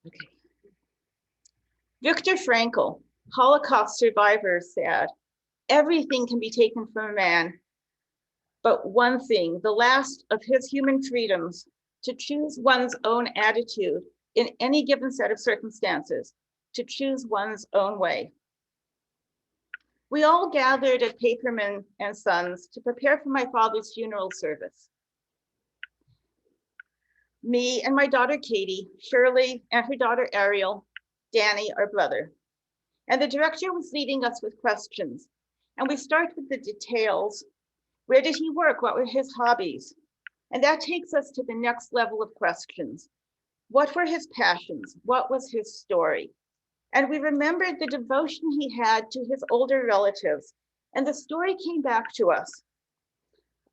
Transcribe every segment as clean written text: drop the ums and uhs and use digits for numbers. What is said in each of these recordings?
Okay. Viktor Frankl, Holocaust survivor, said, everything can be taken from a man, but one thing, the last of his human freedoms, to choose one's own attitude in any given set of circumstances, to choose one's own way. We all gathered at Paperman and Sons to prepare for my father's funeral service. Me and my daughter Katie, Shirley, and her daughter Ariel, Danny, our brother. And the director was leading us with questions. And we start with the details. Where did he work? What were his hobbies? And that takes us to the next level of questions. What were his passions? What was his story? And we remembered the devotion he had to his older relatives. And the story came back to us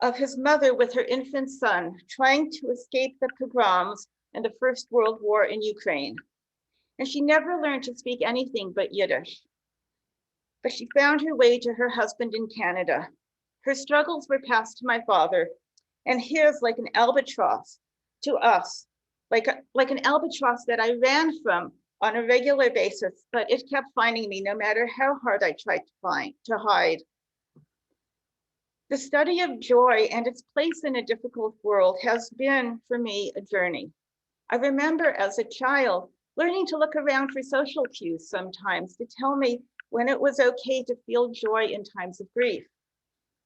of his mother with her infant son trying to escape the pogroms and the First World War in Ukraine. And she never learned to speak anything but Yiddish. But she found her way to her husband in Canada. Her struggles were passed to my father, and his like an albatross to us, like an albatross that I ran from on a regular basis, but it kept finding me no matter how hard I tried to hide. The study of joy and its place in a difficult world has been, for me, a journey. I remember as a child learning to look around for social cues sometimes to tell me when it was okay to feel joy in times of grief.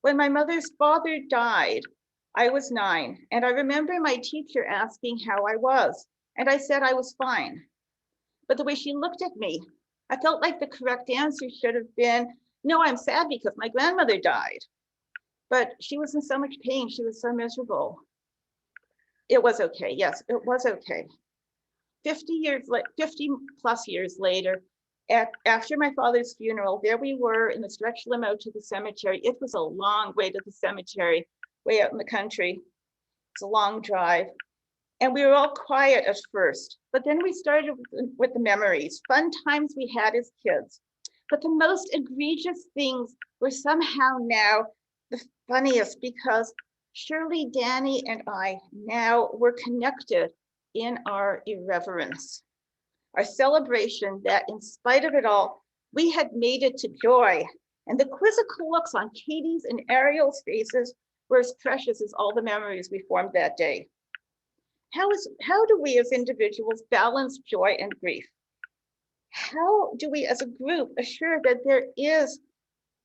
When my mother's father died, I was 9, and I remember my teacher asking how I was, and I said I was fine. But the way she looked at me, I felt like the correct answer should have been, no, I'm sad because my grandmother died. But she was in so much pain, she was so miserable. It was okay, yes, it was okay. 50 plus years later, after my father's funeral, there we were in the stretch limo to the cemetery. It was a long way to the cemetery, way out in the country. It's a long drive. And we were all quiet at first, but then we started with the memories, fun times we had as kids. But the most egregious things were somehow now the funniest because Shirley, Danny, and I now were connected in our irreverence, our celebration that in spite of it all, we had made it to joy. And the quizzical looks on Katie's and Ariel's faces were as precious as all the memories we formed that day. How do we as individuals balance joy and grief? How do we as a group assure that there is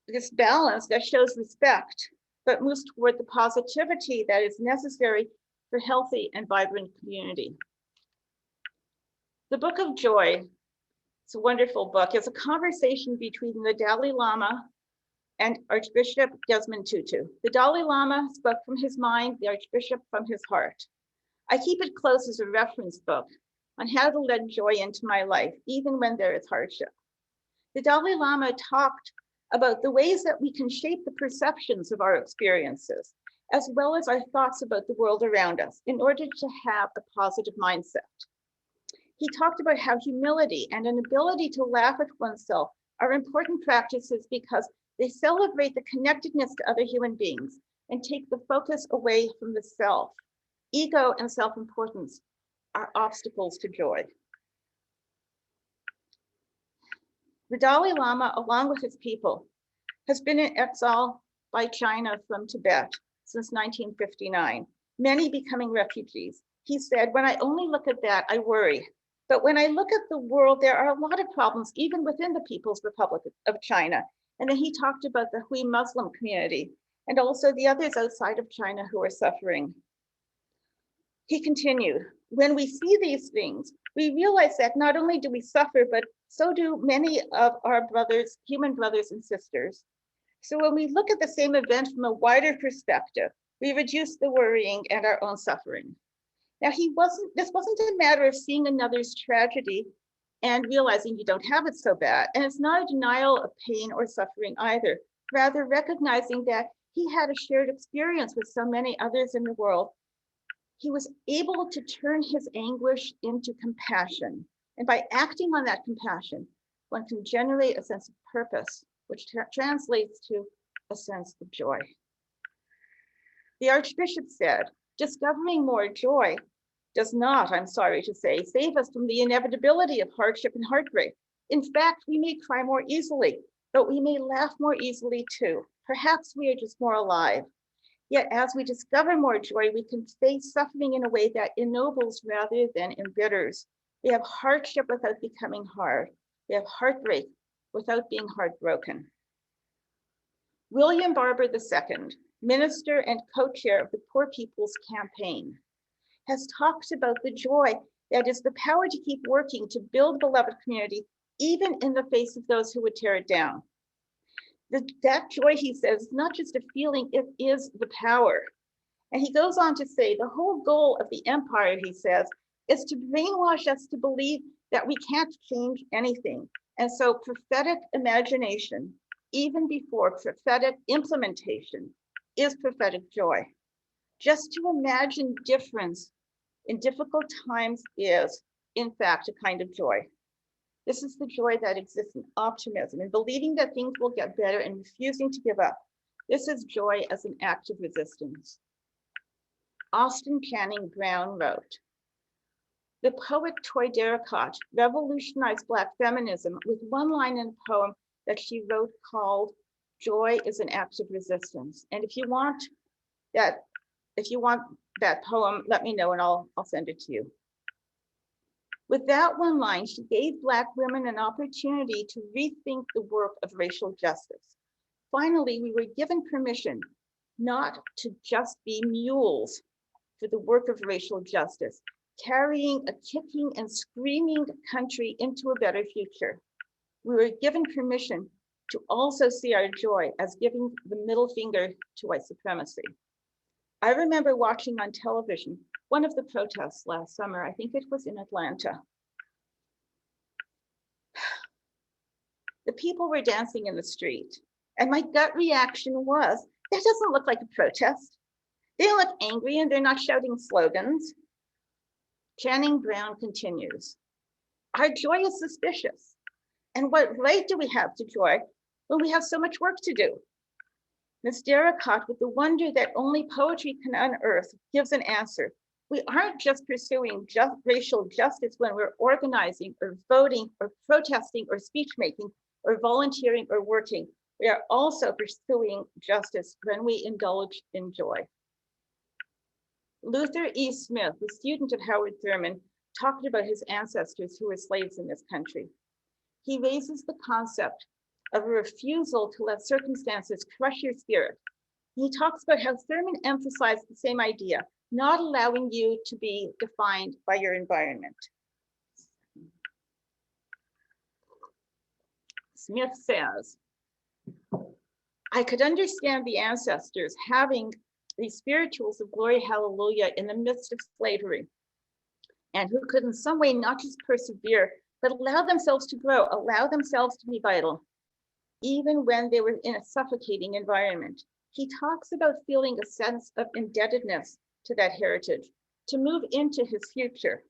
this balance that shows respect, but moves toward the positivity that is necessary for healthy and vibrant community? The Book of Joy, it's a wonderful book, is a conversation between the Dalai Lama and Archbishop Desmond Tutu. The Dalai Lama spoke from his mind, the Archbishop from his heart. I keep it close as a reference book on how to let joy into my life, even when there is hardship. The Dalai Lama talked about the ways that we can shape the perceptions of our experiences, as well as our thoughts about the world around us in order to have a positive mindset. He talked about how humility and an ability to laugh at oneself are important practices because they celebrate the connectedness to other human beings and take the focus away from the self. Ego and self-importance are obstacles to joy. The Dalai Lama, along with his people, has been in exile by China from Tibet since 1959, many becoming refugees. He said, when I only look at that, I worry. But when I look at the world, there are a lot of problems, even within the People's Republic of China. And then he talked about the Hui Muslim community and also the others outside of China who are suffering. He continued, when we see these things, we realize that not only do we suffer, but so do many of our brothers, human brothers and sisters. So when we look at the same event from a wider perspective, we reduce the worrying and our own suffering. Now, this wasn't a matter of seeing another's tragedy and realizing you don't have it so bad. And it's not a denial of pain or suffering either, rather recognizing that he had a shared experience with so many others in the world. He was able to turn his anguish into compassion. And by acting on that compassion, one can generate a sense of purpose, which translates to a sense of joy. The Archbishop said, discovering more joy does not, I'm sorry to say, save us from the inevitability of hardship and heartbreak. In fact, we may cry more easily, but we may laugh more easily too. Perhaps we are just more alive. Yet as we discover more joy, we can face suffering in a way that ennobles rather than embitters. We have hardship without becoming hard. We have heartbreak without being heartbroken. William Barber II, minister and co-chair of the Poor People's Campaign, has talked about the joy that is the power to keep working to build a beloved community, even in the face of those who would tear it down. That joy, he says, is not just a feeling, it is the power. And he goes on to say, the whole goal of the empire, he says, is to brainwash us to believe that we can't change anything. And so prophetic imagination, even before prophetic implementation, is prophetic joy. Just to imagine difference in difficult times is, in fact, a kind of joy. This is the joy that exists in optimism and believing that things will get better and refusing to give up. This is joy as an act of resistance. Austin Channing Brown wrote, the poet Toy Derricott revolutionized Black feminism with one line in a poem that she wrote called Joy is an Act of Resistance. And if you want that poem, let me know and I'll send it to you. With that one line, she gave Black women an opportunity to rethink the work of racial justice. Finally, we were given permission not to just be mules for the work of racial justice, carrying a kicking and screaming country into a better future. We were given permission to also see our joy as giving the middle finger to white supremacy. I remember watching on television one of the protests last summer, I think it was in Atlanta. The people were dancing in the street, and my gut reaction was, that doesn't look like a protest. They don't look angry and they're not shouting slogans. Channing Brown continues, our joy is suspicious. And what right do we have to joy when we have so much work to do? Ms. Derricott, with the wonder that only poetry can unearth, gives an answer. We aren't just pursuing racial justice when we're organizing or voting or protesting or speech making or volunteering or working. We are also pursuing justice when we indulge in joy. Luther E. Smith, the student of Howard Thurman, talked about his ancestors who were slaves in this country. He raises the concept of a refusal to let circumstances crush your spirit. He talks about how Thurman emphasized the same idea, not allowing you to be defined by your environment. Smith says, I could understand the ancestors having these spirituals of glory, hallelujah, in the midst of slavery, and who could in some way not just persevere, but allow themselves to grow, allow themselves to be vital, even when they were in a suffocating environment. He talks about feeling a sense of indebtedness to that heritage, to move into his future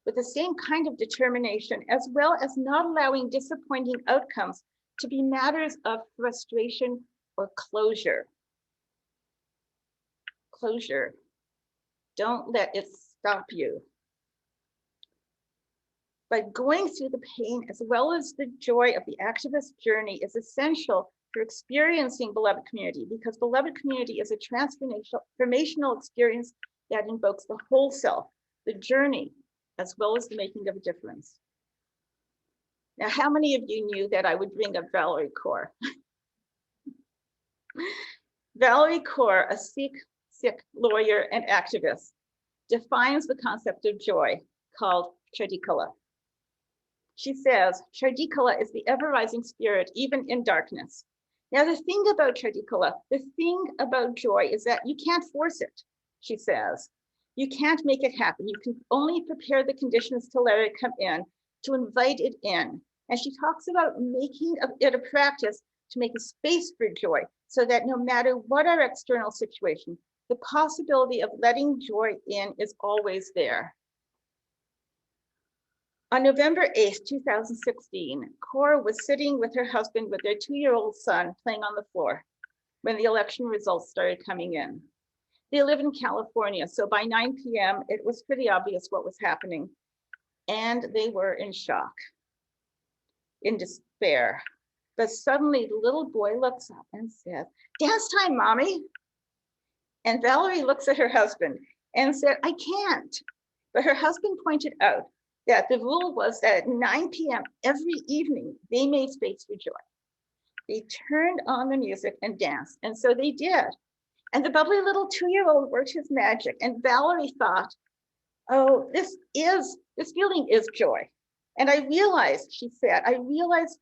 with the same kind of determination, as well as not allowing disappointing outcomes to be matters of frustration or closure. Closure. Don't let it stop you. But going through the pain as well as the joy of the activist journey is essential for experiencing beloved community, because beloved community is a transformational experience that invokes the whole self, the journey, as well as the making of a difference. Now, how many of you knew that I would bring up Valerie Kaur? Valerie Kaur, a Sikh lawyer and activist, defines the concept of joy called Chardikala. She says, Chardikala is the ever-rising spirit, even in darkness. Now, the thing about Chardikala, the thing about joy is that you can't force it, she says. You can't make it happen. You can only prepare the conditions to let it come in, to invite it in. And she talks about making it a practice to make a space for joy, so that no matter what our external situation, the possibility of letting joy in is always there. On November 8th, 2016, Kaur was sitting with her husband with their 2-year-old son playing on the floor when the election results started coming in. They live in California, so by 9 p.m., it was pretty obvious what was happening. And they were in shock, in despair. But suddenly the little boy looks up and says, "Dance time, Mommy." And Valerie looks at her husband and said, "I can't." But her husband pointed out that the rule was that at 9 p.m. every evening, they made space for joy. They turned on the music and danced. And so they did. And the bubbly little 2-year-old worked his magic. And Valerie thought, "Oh, this feeling is joy." And I realized, she said, I realized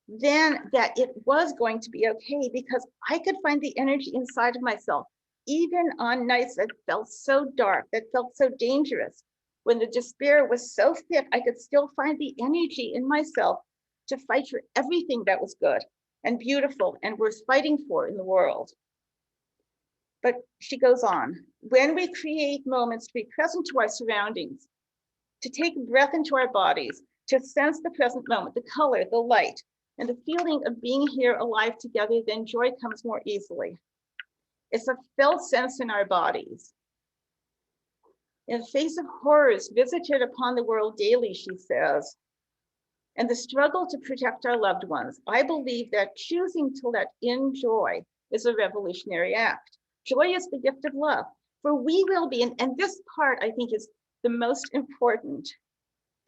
then that it was going to be okay because I could find the energy inside of myself, even on nights that felt so dark, that felt so dangerous. When the despair was so thick, I could still find the energy in myself to fight for everything that was good and beautiful and worth fighting for in the world. But she goes on, when we create moments to be present to our surroundings, to take a breath into our bodies, to sense the present moment, the color, the light, and the feeling of being here alive together, then joy comes more easily. It's a felt sense in our bodies. In the face of horrors visited upon the world daily, she says, and the struggle to protect our loved ones, I believe that choosing to let in joy is a revolutionary act. Joy is the gift of love, for we will be, and this part I think is the most important,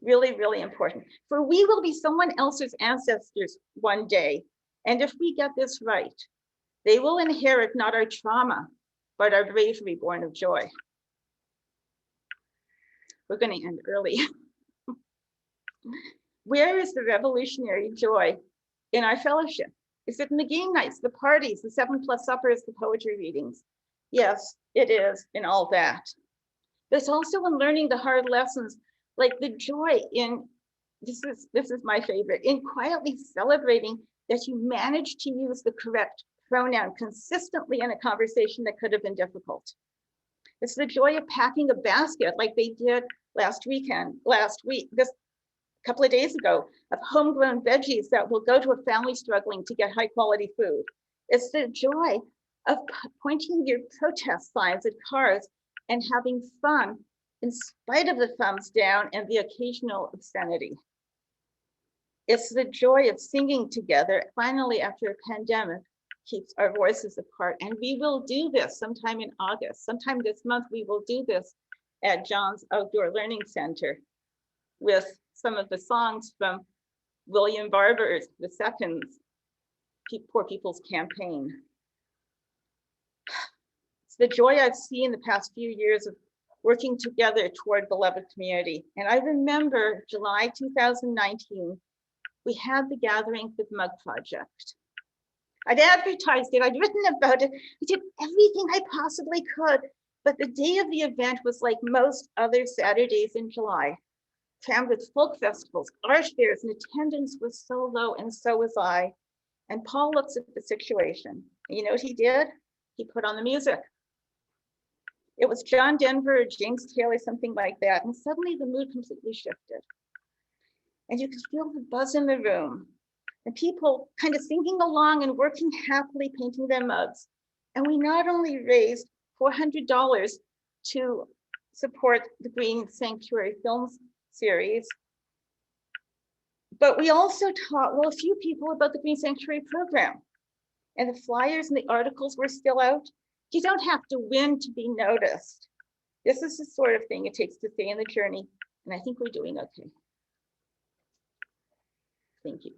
really, really important, for we will be someone else's ancestors one day. And if we get this right, they will inherit not our trauma, but our bravery born of joy. We're going to end early. Where is the revolutionary joy in our fellowship? Is it in the game nights, the parties, the 7+ suppers, the poetry readings? Yes, it is in all that. But it's also in learning the hard lessons, like the joy in, this is my favorite, in quietly celebrating that you managed to use the correct pronoun consistently in a conversation that could have been difficult. It's the joy of packing a basket like they did last week, this couple of days ago, of homegrown veggies that will go to a family struggling to get high quality food. It's the joy of pointing your protest signs at cars and having fun in spite of the thumbs down and the occasional obscenity. It's the joy of singing together, finally after a pandemic keeps our voices apart. And we will do this sometime in August. Sometime this month, we will do this at John's Outdoor Learning Center with some of the songs from William Barber II's Poor People's Campaign. It's the joy I've seen the past few years of working together toward beloved community. And I remember July 2019, we had the gathering for the Mug Project. I'd advertised it, I'd written about it, I did everything I possibly could, but the day of the event was like most other Saturdays in July, crammed with folk festivals, art fairs, and attendance was so low, and so was I. And Paul looks at the situation. And you know what he did? He put on the music. It was John Denver or James Taylor, something like that, and suddenly the mood completely shifted. And you could feel the buzz in the room, and people kind of singing along and working happily painting their mugs. And we not only raised $400 to support the Green Sanctuary Films series, but we also taught, well, a few people about the Green Sanctuary program. And the flyers and the articles were still out. You don't have to win to be noticed. This is the sort of thing it takes to stay in the journey. And I think we're doing okay. Thank you.